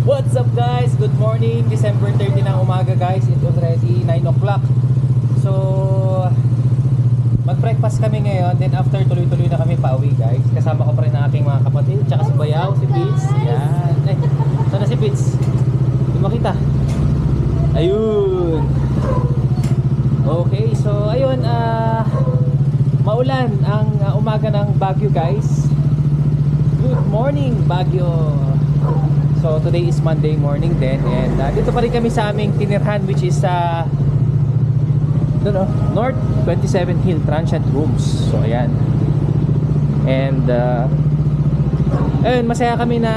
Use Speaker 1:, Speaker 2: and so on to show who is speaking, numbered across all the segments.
Speaker 1: What's up guys? Good morning, December 30 ng umaga guys. It's already 9 o'clock. So mag-breakfast kami ngayon. Then after tuloy-tuloy na kami pauwi guys. Kasama ko pa rin ang aking mga kapatid. Tsaka si Bayaw, si Pits. Yan. Ay, sana si Pits? Hindi makita. Ayun. Okay, so ayun, maulan ang umaga ng Baguio guys. Good morning Baguio. So today is Monday morning din. And dito pa rin kami sa aming tinirhan, which is North 27 Hill Transient Rooms. So ayan. And ayun, masaya kami na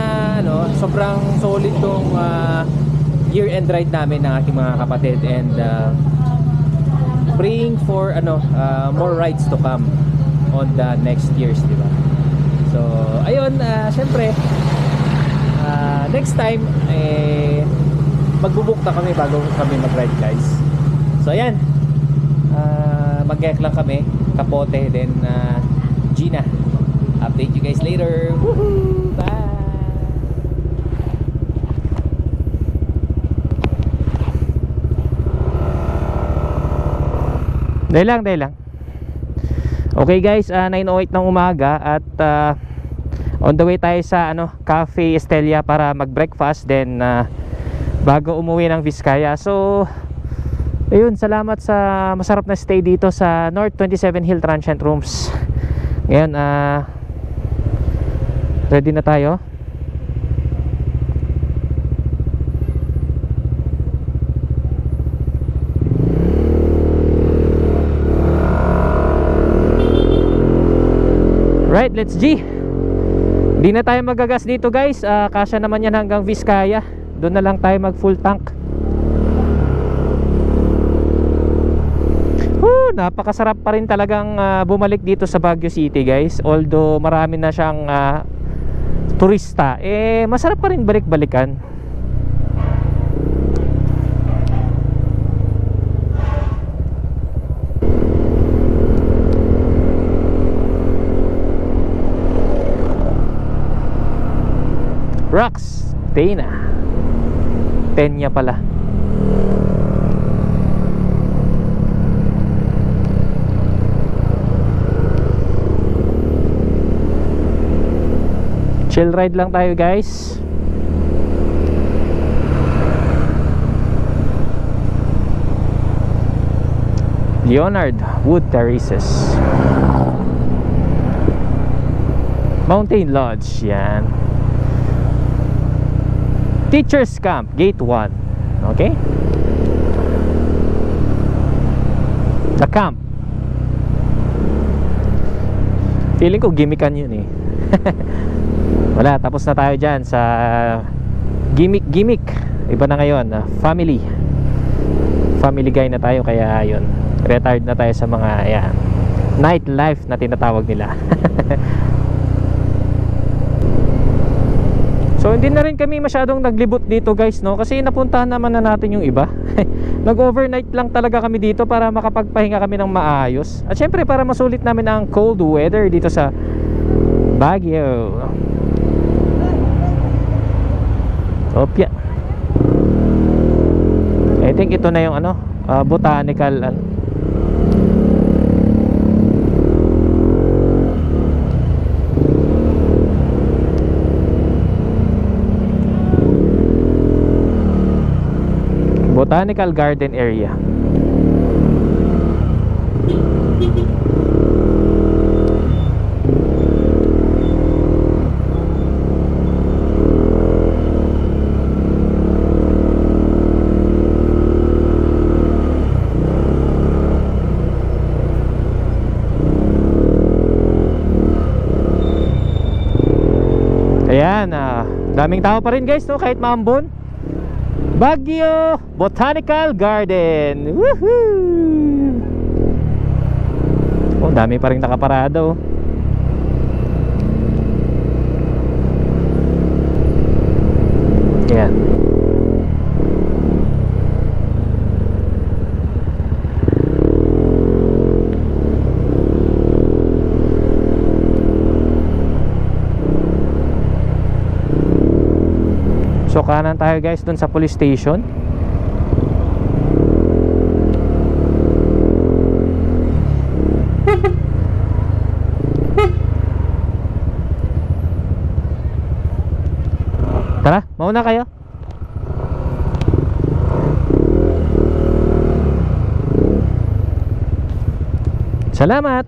Speaker 1: sobrang solid tong year-end ride namin ng aking mga kapatid. And praying for more rides to come on the next years, di ba? So ayun, syempre next time magbubuk na kami bago kami mag-ride guys. So ayan, mag-gek lang kami, Kapote, then Gina. Update you guys later. Woohoo! Bye! Dahil lang. Okay guys, 9:08 ng umaga at on the way tayo sa Cafe Estella para mag-breakfast, then bago umuwi ng Vizcaya. So ayun, salamat sa masarap na stay dito sa North 27 Hill Transient Rooms. Ngayon ready na tayo. Right, let's G. Di na tayo magagas dito guys, kasya naman yan hanggang Vizcaya. Doon na lang tayo mag full tank. Napakasarap pa rin talagang bumalik dito sa Baguio City guys. Although marami na siyang turista, masarap pa rin balik-balikan. Rocks, Tena Tenya pala. Chill ride lang tayo guys. Leonard Wood Terraces, Mountain Lodge, yan. Teachers Camp, Gate 1. Okay? The camp. Feeling ko gimmickan yun eh. Wala, tapos na tayo dyan sa gimmick. Iba na ngayon, family guy na tayo. Kaya yun, retired na tayo sa mga nightlife na tinatawag nila. So hindi na rin kami masyadong naglibot dito guys, no? Kasi napuntahan naman na natin yung iba. Nag-overnight lang talaga kami dito para makapagpahinga kami ng maayos. At syempre para masulit namin ang cold weather dito sa Baguio. Opya. I think ito na yung botanical Botanical Garden area. Ayan, daming tao pa rin guys, no? Kahit maambon. Baguio Botanical Garden. Woohoo! Oh, dami pa rin nakaparada, oh. Ayan. So kanan tayo guys dun sa police station. Tara, mauna kayo. Salamat.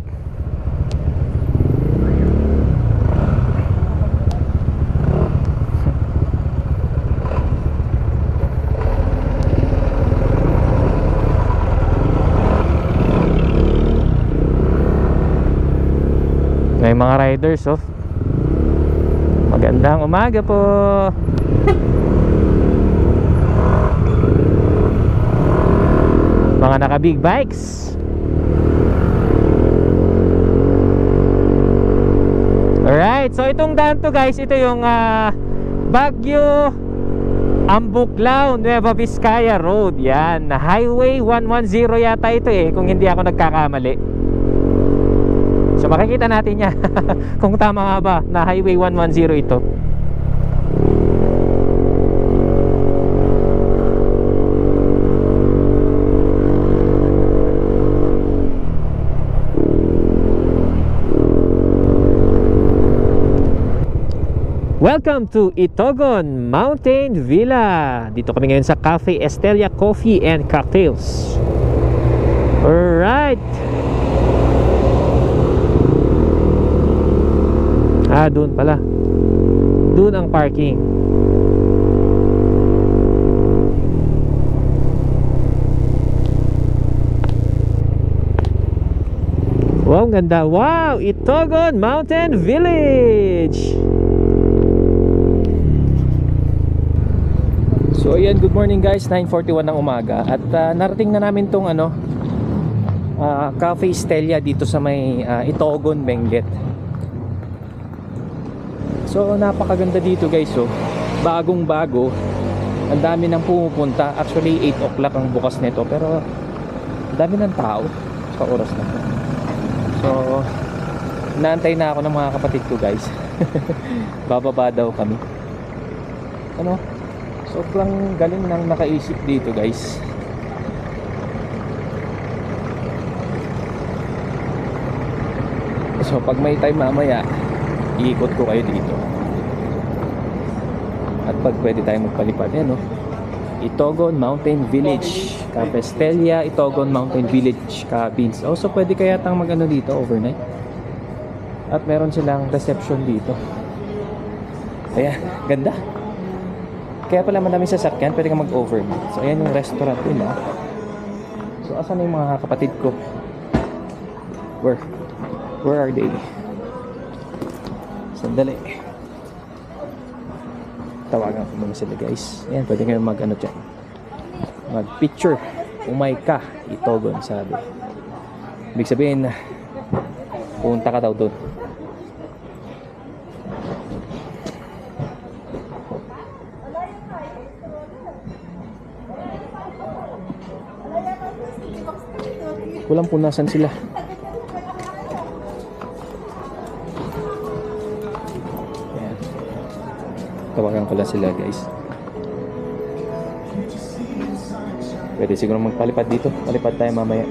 Speaker 1: May mga riders, oh. Magandang umaga po. Mga naka big bikes. Alright, so itong daan to guys, ito yung Baguio Ambuklao Nueva Vizcaya Road. Yan, Highway 110 yata ito eh, kung hindi ako nagkakamali. So makikita natin yan kung tama nga ba na Highway 110 ito. Welcome to Itogon Mountain Villa. Dito kami ngayon sa Cafe Estelia Coffee and Cocktails. Alright. Doon pala. Doon ang parking. Wow, ganda. Wow, Itogon Mountain Village. So ayan, good morning guys, 9:41 ng umaga. At narating na namin tong Cafe Estelia dito sa may Itogon, Benguet. So napakaganda dito guys, oh. Bagong bago. Ang dami nang pumupunta. Actually 8 o'clock ang bukas nito, pero ang dami ng tao sa oras na to. So naantay na ako ng mga kapatid ko guys. Bababa daw kami. Ano? Sobrang galing nang nakaisip dito guys. So pag may time mamaya, iikot ko kayo dito. At pag pwede tayo magpalipad, yan, no? Itogon Mountain Village, Cafe Estelia Itogon Mountain Village Cabins. Also pwede kaya tang mag-ano dito overnight. At meron silang reception dito. Kaya ganda. Kaya pala madaming sasakyan, pwede kang mag-overnight. So ayan yung restaurant nila. So asan na yung mga kapatid ko? Where are they? Sandali. Tawagan ko muna sila guys. Ayan, pwede kayo mag-ano dyan, mag-picture. Umay ka, Itogon, sabi. Ibig sabihin, punta ka daw doon. Walang punasan sila. Tawagan ko lang sila guys. Pwede siguro magpalipad dito. Palipad tayo mamaya.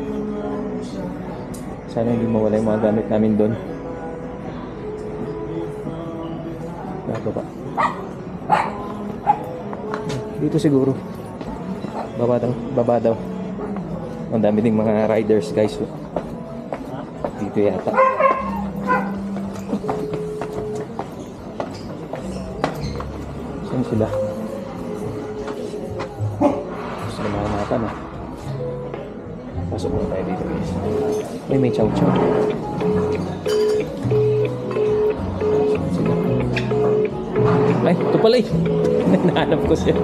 Speaker 1: Sana hindi mawala yung mga gamit namin doon. Baba. Dito siguro. Baba daw. Ang dami ding mga riders guys. Dito yata. Sila gusto na mga mata na. Pasok muna tayo dito guys. May chow chow sila. Ay, ito pala eh. Nahanap ko siya.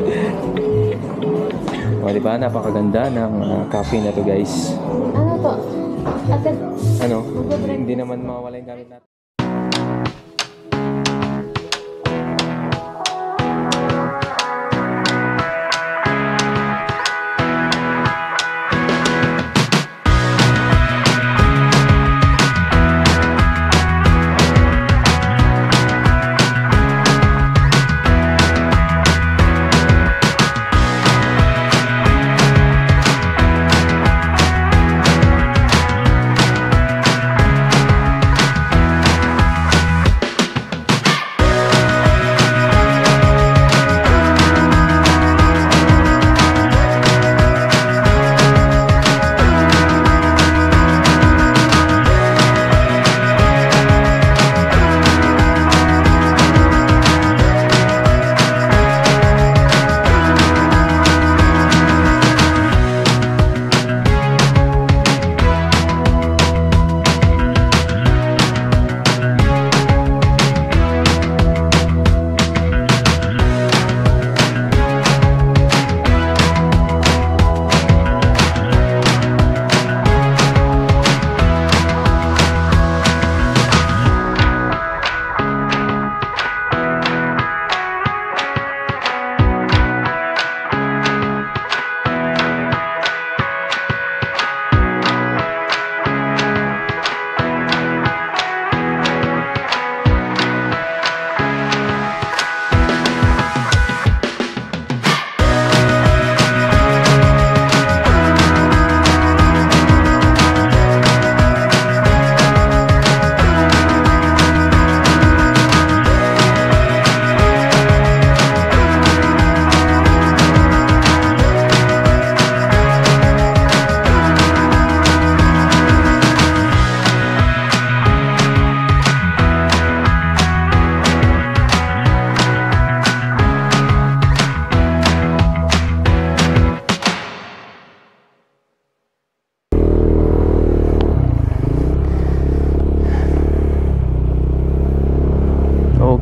Speaker 1: O, diba? Napakaganda ng cafe na to, guys.
Speaker 2: Ano to? Agad.
Speaker 1: Ano? Hindi naman mawawala yung gamit natin.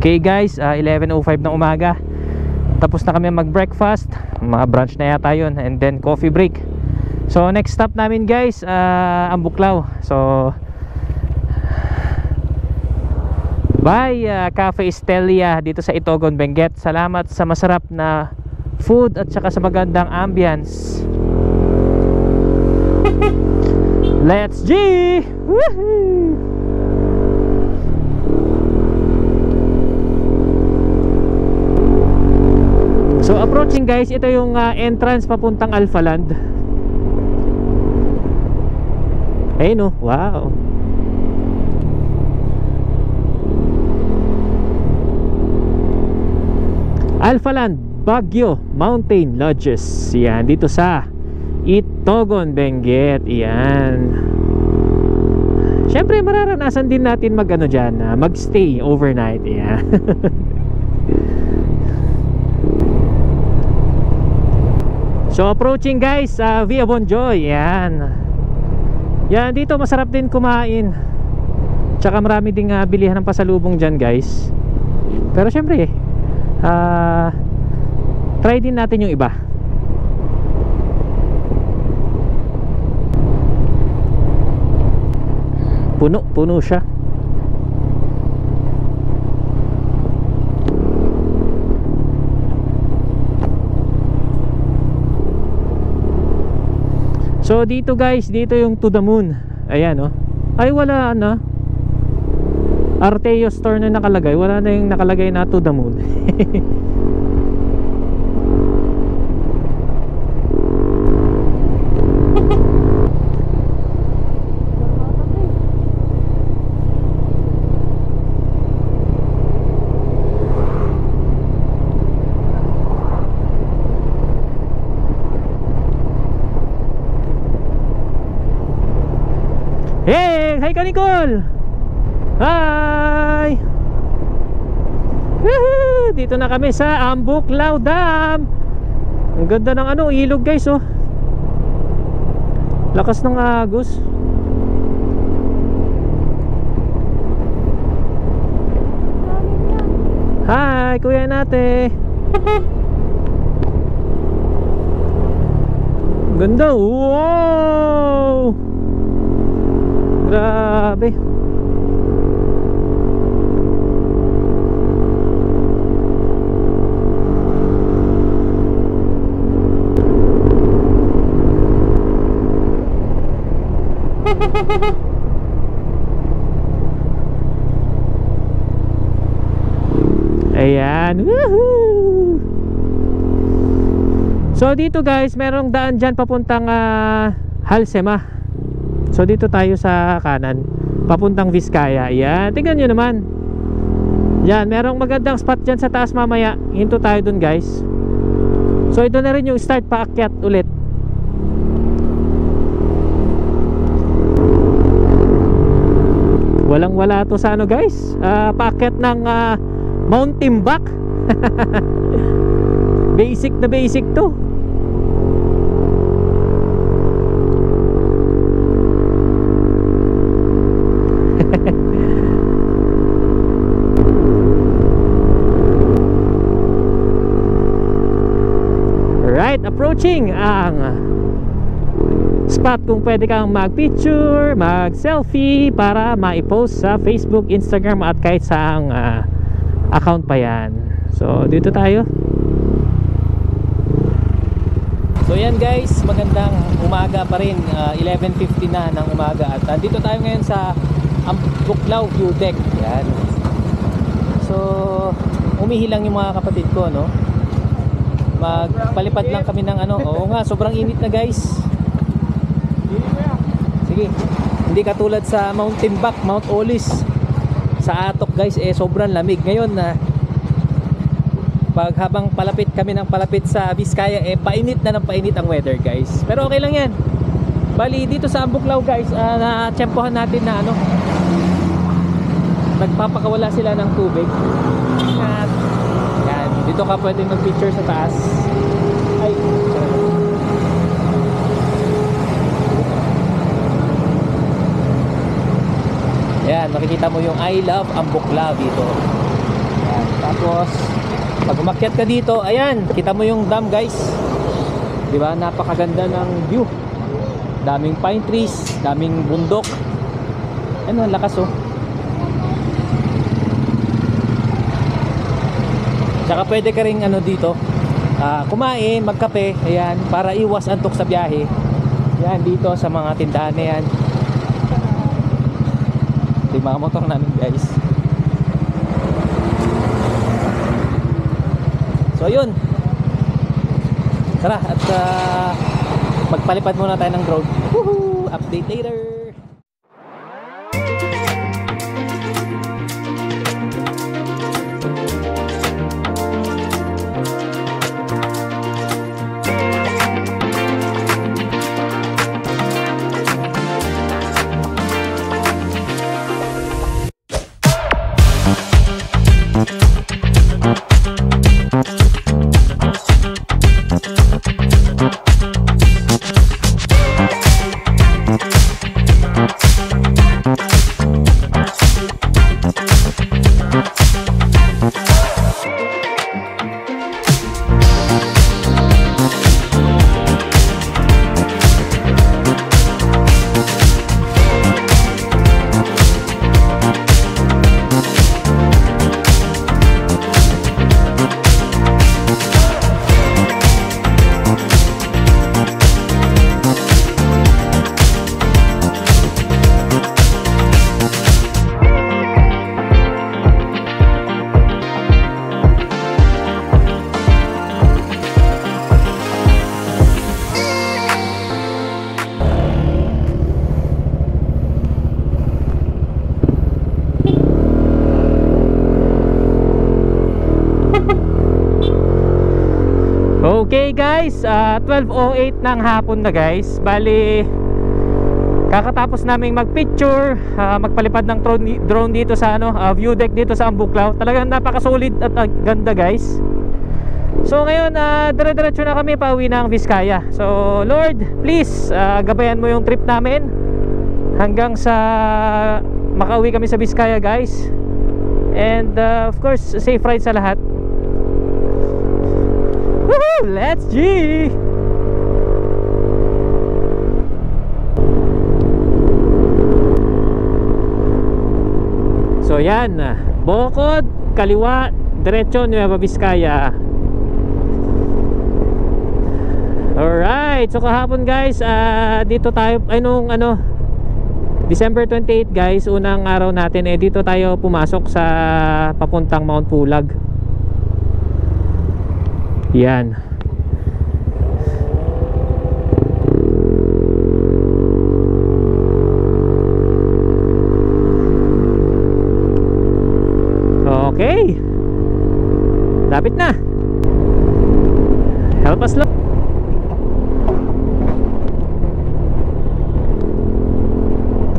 Speaker 1: Okay guys, 11:05 ng umaga. Tapos na kami mag-breakfast. Mga brunch na yata yun. And then coffee break. So next stop namin guys, Ambuklaw. So bye Cafe Estelia dito sa Itogon, Benguet. Salamat sa masarap na food at saka sa magandang ambience. Let's G! Woohoo! So approaching guys, ito yung entrance papuntang Alphaland. Ayun oh, wow. Alphaland Baguio Mountain Lodges. Yan, dito sa Itogon, Benguet. Yan. Siyempre mararanasan din natin mag-ano dyan, mag-stay overnight. Yan. So approaching guys, Via Bonjoy. Yan. Yan, dito masarap din kumain. Tsaka marami ding bilihan ng pasalubong dyan guys. Pero syempre try din natin yung iba. Puno siya. So dito guys, dito yung To The Moon. Ayan oh. Ay wala na. Arteo store na nakalagay. Wala na yung nakalagay na To The Moon. Hey! Hi ka Nicole! Hi! Woohoo! Dito na kami sa Ambuklaw Dam. Ang ganda ng ano, ilog guys oh. Lakas ng agos. Hi! Hi kuya nate. Ganda. Wow, grabe. Ayan. Woohoo! So dito guys, merong daan dyan papuntang Halsema. So dito tayo sa kanan, papuntang Vizcaya. Ayan, tingnan nyo naman. Yan, merong magandang spot dyan sa taas mamaya. Hinto tayo dun guys. So ito na rin yung start paakyat ulit. Walang wala to sa ano guys, paakyat ng Mount Timbak. Basic na basic to. Right, approaching ang spot kung pwede kang mag-picture, mag-selfie para ma-post sa Facebook, Instagram at kahit saang account pa yan. So dito tayo. So yan guys, magandang umaga pa rin, 11:50 na ng umaga. At dito tayo ngayon sa Buklaw View Deck. Yan. So umihilang yung mga kapatid ko, no? Magpalipad lang kami ng ano. Oo nga, sobrang init na guys. Sige, hindi katulad sa Mount Timbak, Mount Olis. Sa Atok guys, sobrang lamig. Ngayon na pag habang palapit kami ng palapit sa Vizcaya, painit na ng painit ang weather guys. Pero okay lang yan. Bali dito sa Buklaw guys, na-tsempohan natin na ano, nagpapakawala sila ng tubig. At yan, dito ka pwedeng mag-picture sa taas. Ay, yan, makikita mo yung I love Ambuklaw dito. Yan, tapos pag umakyat ka dito, ayan, kita mo yung dam guys. Di ba? Napakaganda ng view. Daming pine trees, daming bundok. Ano, ang lakas oh. Tsaka pwede ka ring ano dito, kumain, magkape, ayan, para iwas antok sa biyahe. Yan, dito sa mga tindahan na yan. Ito yung mga motor namin guys. So yun, tara at magpalipad muna tayo ng drone. Woohoo! Update later. Okay guys, 12:08 ng hapon na guys. Bali kakatapos naming magpicture, magpalipad ng drone dito sa ano, view deck dito sa Ambuklaw. Talagang napaka-solid at ganda guys. So ngayon, dire-diretso na kami pauwi ng Vizcaya. So Lord, please gabayan mo yung trip namin hanggang sa makauwi kami sa Vizcaya guys. And of course, safe ride sa lahat. Woohoo! Let's G! So yan, Bocod, kaliwa, diretso Nueva Vizcaya. Alright, so kahapon guys, dito tayo, nung December 28 guys, unang araw natin, dito tayo pumasok sa papuntang Mount Pulag. Yan. Okay, lapit na. Help us Lord.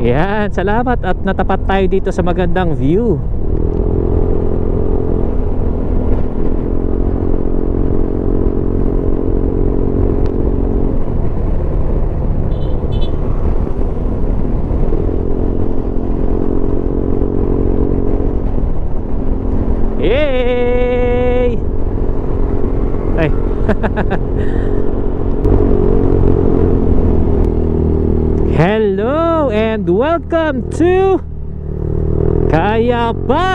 Speaker 1: Yan, salamat at natapat tayo dito sa magandang view. Yay! Ay. Hello and welcome to Cayapa.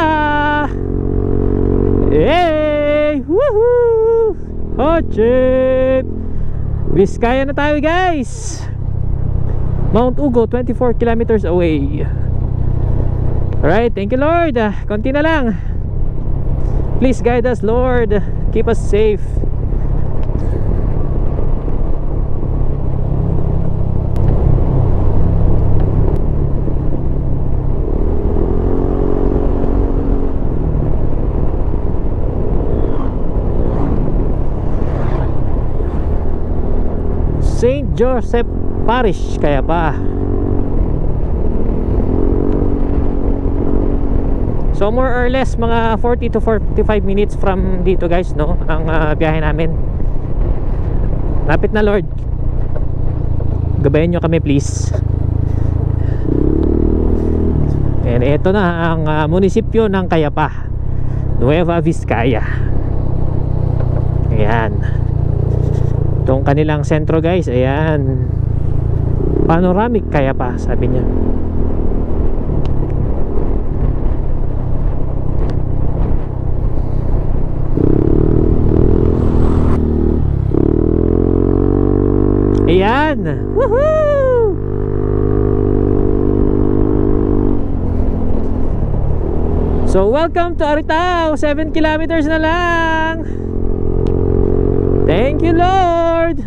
Speaker 1: Hey! Woohoo! Hotchip! Vizcaya na tayo guys. Mount Ugo, 24 kilometers away. Alright, thank you Lord. Konti na lang. Please guide us Lord. Keep us safe. St. Joseph Parish, Cayapa. So more or less mga 40 to 45 minutes from dito guys, no, ang biyahe namin. Lapit na Lord. Gabayan nyo kami please. And ito na ang munisipyo ng Cayapa, Nueva Vizcaya. Ayan. Itong kanilang sentro guys, ayan. Panoramic Cayapa, sabi niya. Ayan! Woohoo! So welcome to Aritao, 7 kilometers na lang. Thank you Lord.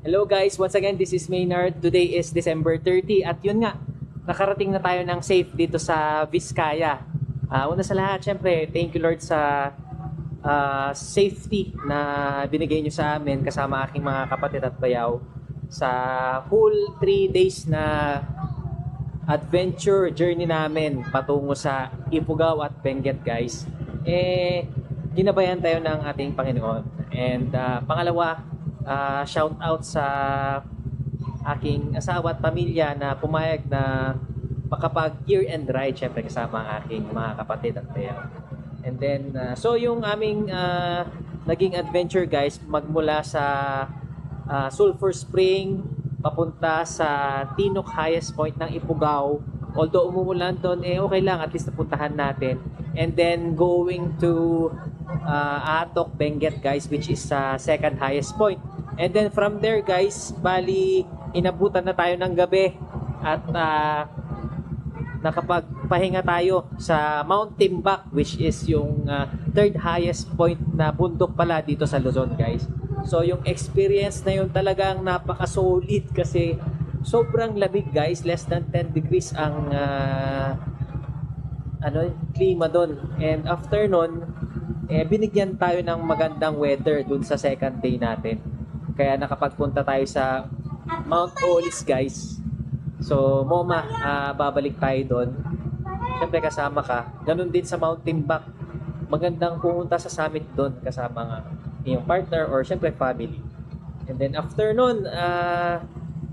Speaker 1: Hello guys, once again this is Maynard. Today is December 30 at yun nga, nakarating na tayo ng safe dito sa Vizcaya. Una sa lahat, syempre, thank you Lord sa safety na binigay nyo sa amin kasama aking mga kapatid at bayaw sa whole 3 days na adventure journey namin patungo sa Ifugao at Benguet guys. Ginabayan tayo ng ating Panginoon. And pangalawa, shout out sa aking asawa at pamilya na pumayag na makapag year-end ride syempre kasama ang aking mga kapatid at bayaw. And then so yung aming naging adventure guys, magmula sa Sulphur Spring papunta sa Tinok highest point ng Ifugao. Although umumulan doon, okay lang, at least napuntahan natin. And then going to Atok, Benguet guys, which is second highest point. And then from there guys, bali inabutan na tayo ng gabi at nakapagpahinga tayo sa Mount Timbak, which is yung third highest point na bundok pala dito sa Luzon guys. So yung experience na yun talagang napaka-solid kasi sobrang lamig guys, less than 10 degrees ang klima doon. And after nun, binigyan tayo ng magandang weather dun sa second day natin. Kaya nakapagpunta tayo sa Mount Olis guys. So MoMA, babalik tayo doon. Siyempre kasama ka. Ganun din sa Mount Timbuk. Magandang pumunta sa summit doon kasama nga yung partner or siyempre family. And then after nun,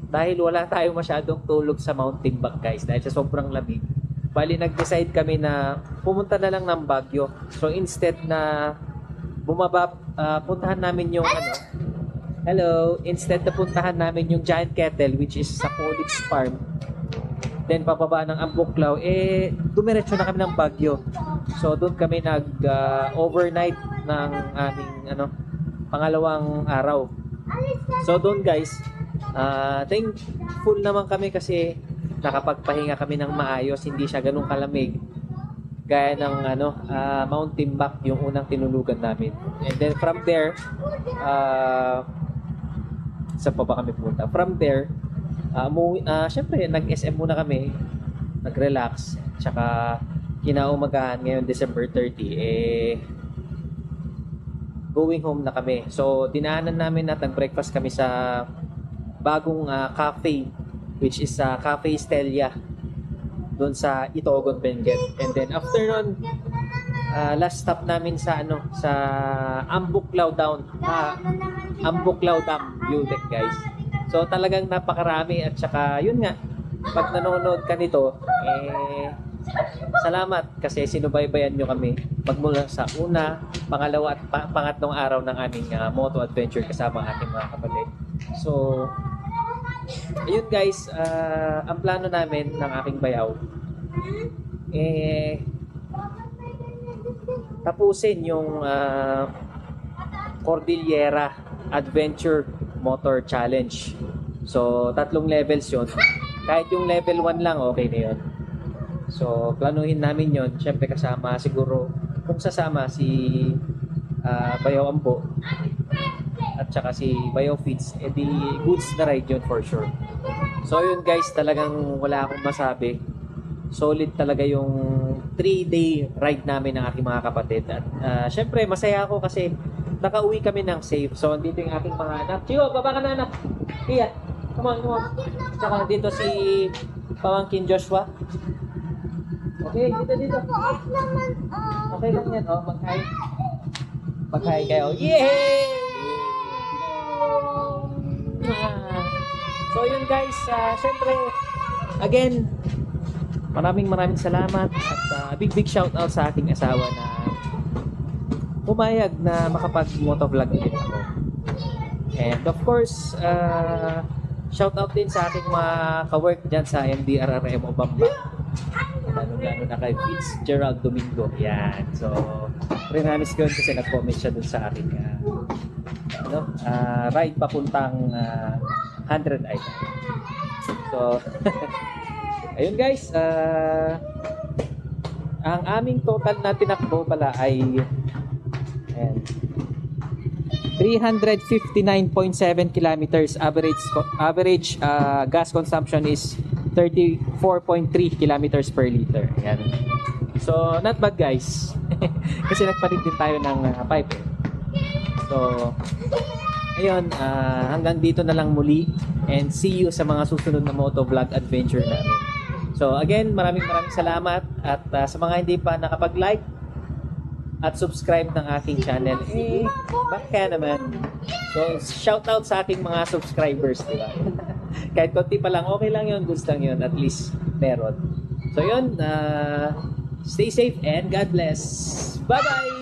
Speaker 1: dahil wala tayo masyadong tulog sa Mount Timbuk guys, dahil sa sobrang lamig, bali nag-decide kami na pumunta na lang ng Baguio. So instead na bumaba, puntahan namin yung instead na puntahan namin yung Giant Kettle, which is sa Polix Farm, then pababa ng Ambuklaw, dumiretso na kami ng Baguio. So doon kami overnight ng aming pangalawang araw. So doon guys, thankful naman kami kasi nakapagpahinga kami ng maayos, hindi siya ganun kalamig gaya ng Mount Timbuk yung unang tinulugan namin. And then from there, saan pa ba kami punta? From there, syempre nag-SM muna kami, nag-relax, tsaka kinaumagahan ngayon December 30, going home na kami. So dinaanan namin at nag-breakfast kami sa bagong cafe, which is Cafe Estelia doon sa Itogon, Benguet. And then after nun, last stop namin sa Ambuklaw Dam view deck guys. So talagang napakarami at saka yun nga, pag nanonood ka nito, salamat kasi sinubaybayan nyo kami magmula sa una, pangalawa at pangatlong araw ng aming moto adventure kasama ang ating mga kapatid. So ayun guys, ang plano namin ng aking bayaw tapusin yung Cordillera Adventure Motor Challenge. So 3 levels yun. Kahit yung level 1 lang, okay na yun. So planuhin namin yun. Siyempre kasama siguro, kung sasama si Bayaw Ambo at saka si Bayaw Feeds, di goods na ride yun for sure. So yun guys, talagang wala akong masabi. Solid talaga yung 3-day ride namin ng aking mga kapatid. At syempre masaya ako kasi nakauwi kami ng safe. So dito yung aking mga anak. Chiyo, baba ka na anak. Iya, come on. Tsaka dito si pamangkin Joshua. Okay, dito. Okay lang yan, mag-hi. Mag-hi kayo. Yay! So yun guys, syempre, again, maraming salamat at big shout out sa aking asawa na pumayag na makapag-motovlog din ako. And of course, shout out din sa aking mga ka-work dyan sa MDRRM Obamba. Lalo na kay Fitzgerald Domingo. Yan. So, rinamis ko yun kasi nag-comment siya dun sa aking ride papuntang 100 Island. So, ayun guys, ang aming total na tinakbo pala ay 359.7 kilometers. Average gas consumption is 34.3 kilometers per liter. Ayan. So, not bad guys. Kasi nagpalit din tayo ng pipe. So, ayun, hanggang dito na lang muli. And see you sa mga susunod na motovlog adventure namin. So, again, maraming salamat. At sa mga hindi pa nakapag-like at subscribe ng aking channel, baka naman. So, shout out sa aking mga subscribers, di ba? Kahit konti pa lang, okay lang yun, gusto lang yun, at least meron. So yun, stay safe and God bless. Bye-bye!